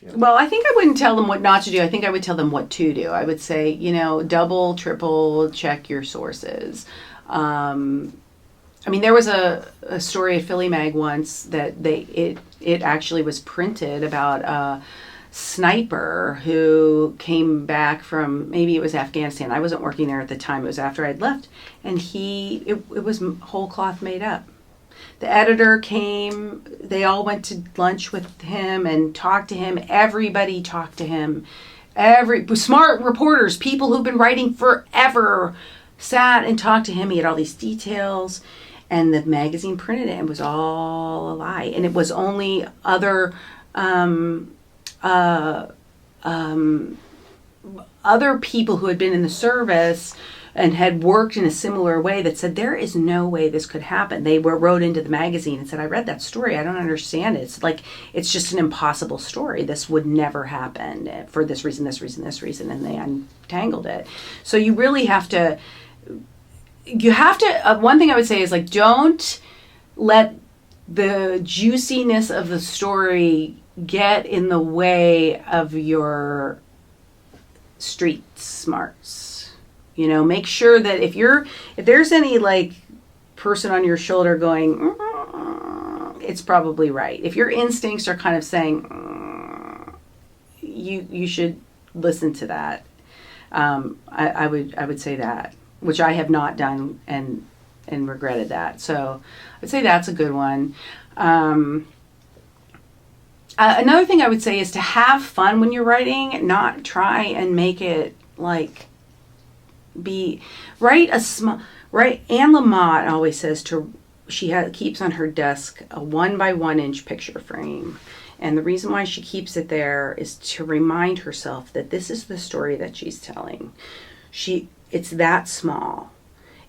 Well, I think I wouldn't tell them what not to do. I think I would tell them what to do. I would say, double, triple check your sources. There was a story at Philly Mag once that it actually was printed about a sniper who came back from, maybe it was Afghanistan. I wasn't working there at the time. It was after I'd left. And it was whole cloth made up. The editor came, they all went to lunch with him and talked to him. Everybody talked to him. Smart reporters, people who've been writing forever, sat and talked to him. He had all these details, and the magazine printed it and it was all a lie. And it was only other people who had been in the service and had worked in a similar way that said, there is no way this could happen. They wrote into the magazine and said, I read that story. I don't understand it. It's just an impossible story. This would never happen for this reason, this reason, this reason. And they untangled it. So you really have to, one thing I would say is don't let the juiciness of the story get in the way of your street smarts. Make sure that if there's any person on your shoulder going, it's probably right. If your instincts are kind of saying, you should listen to that. I would say that, which I have not done and regretted that. So I'd say that's a good one. Another thing I would say is to have fun when you're writing, not try and make it write a small, right? Anne Lamott always says keeps on her desk a 1x1 inch picture frame. And the reason why she keeps it there is to remind herself that this is the story that she's telling. It's that small.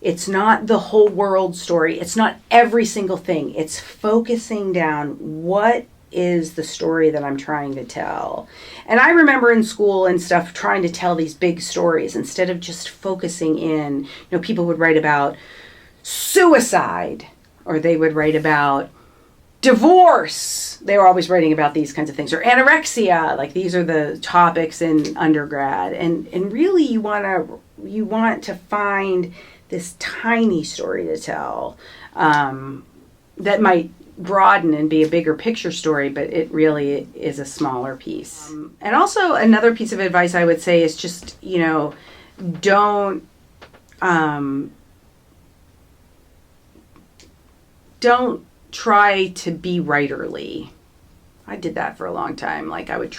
It's not the whole world story. It's not every single thing. It's focusing down what is the story that I'm trying to tell. And I remember in school and stuff trying to tell these big stories instead of just focusing in, people would write about suicide or they would write about divorce. They were always writing about these kinds of things, or anorexia. These are the topics in undergrad. And really you want to find this tiny story to tell that might broaden and be a bigger picture story, but it really is a smaller piece. And also another piece of advice I would say is just, don't try to be writerly. I did that for a long time. I would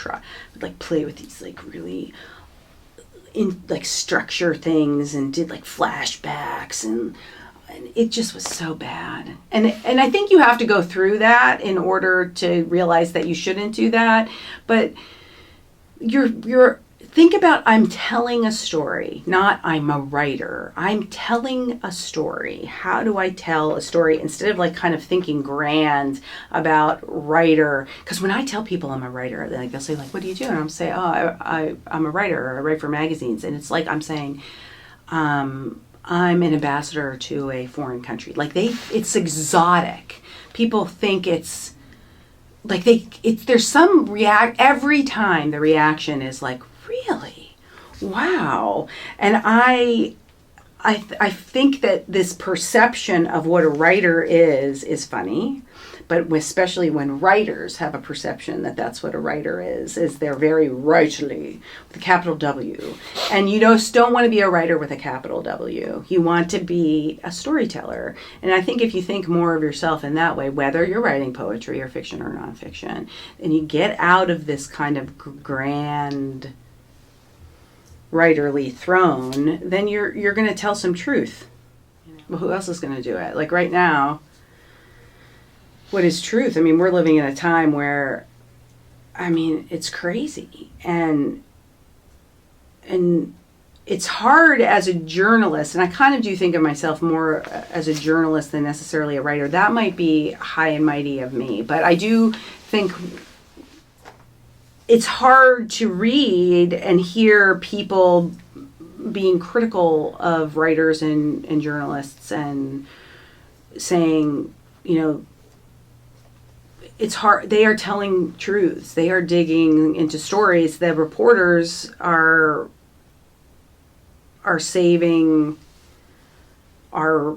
play with these really structure things and did flashbacks and it just was so bad. And I think you have to go through that in order to realize that you shouldn't do that. But think about, I'm telling a story, not I'm a writer. I'm telling a story. How do I tell a story instead of kind of thinking grand about writer? Because when I tell people I'm a writer, they'll say what do you do? And I'm saying, I'm a writer, or I write for magazines. And it's I'm saying, I'm an ambassador to a foreign country. It's exotic. People think it's there's some every time the reaction is really? Wow. And I think that this perception of what a writer is funny, but especially when writers have a perception that that's what a writer is they're very writerly with a capital W. And you just don't want to be a writer with a capital W. You want to be a storyteller. And I think if you think more of yourself in that way, whether you're writing poetry or fiction or nonfiction, and you get out of this kind of grand writerly throne, then you're going to tell some truth. Well, who else is going to do it? Right now, what is truth? We're living in a time where, it's crazy. And it's hard as a journalist, and I kind of do think of myself more as a journalist than necessarily a writer. That might be high and mighty of me, but I do think it's hard to read and hear people being critical of writers and journalists and saying, it's hard. They are telling truths. They are digging into stories. The reporters are saving our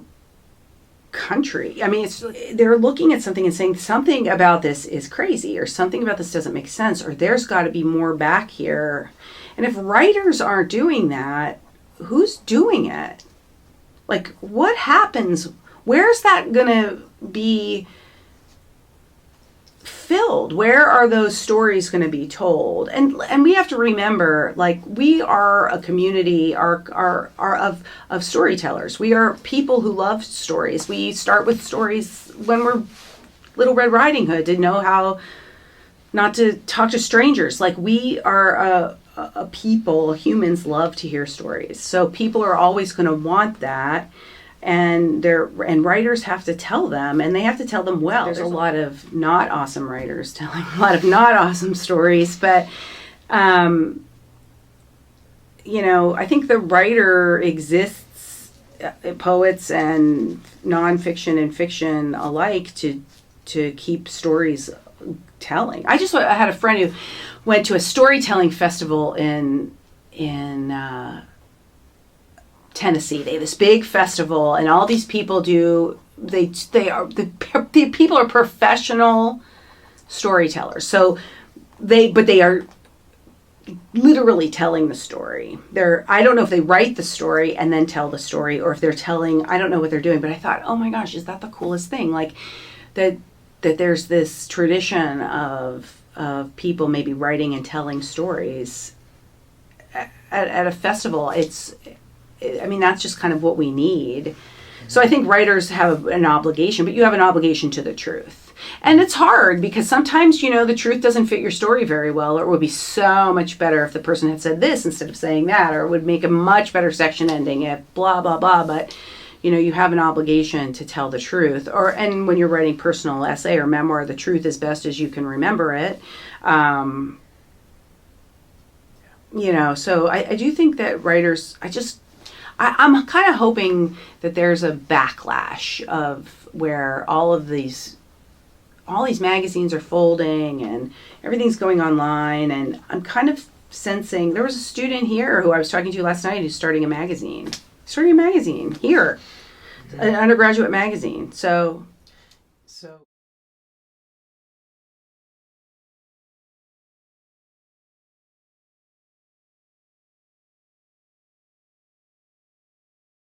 country. I mean, they're looking at something and saying something about this is crazy, or something about this doesn't make sense, or there's got to be more back here. And if writers aren't doing that, who's doing it? Like, what happens? Where's that gonna be filled? Where are those stories going to be told? And we have to remember, like, we are a community are of storytellers. We are people who love stories. We start with stories when we're Little Red Riding Hood, didn't know how not to talk to strangers. Like, we are a people, humans love to hear stories. So people are always going to want that. And writers have to tell them, and they have to tell them well. There's a lot of not awesome writers telling a lot of not awesome stories, but I think the writer exists, poets and nonfiction and fiction alike, to keep stories telling. I had a friend who went to a storytelling festival in Tennessee. They have this big festival, and all these people the people are professional storytellers. So they are literally telling the story. I don't know if they write the story and then tell the story, or if they're telling, I don't know what they're doing, but I thought, oh my gosh, is that the coolest thing? Like that there's this tradition of people maybe writing and telling stories at a festival. That's just kind of what we need. So I think writers have an obligation, but you have an obligation to the truth. And it's hard because sometimes, the truth doesn't fit your story very well, or it would be so much better if the person had said this instead of saying that, or it would make a much better section ending if blah, blah, blah. But, you have an obligation to tell the truth. And when you're writing personal essay or memoir, the truth is best as you can remember it. So I do think that writers, I'm kind of hoping that there's a backlash of where all these magazines are folding and everything's going online, and I'm kind of sensing, there was a student here who I was talking to last night who's starting a magazine here, an undergraduate magazine. So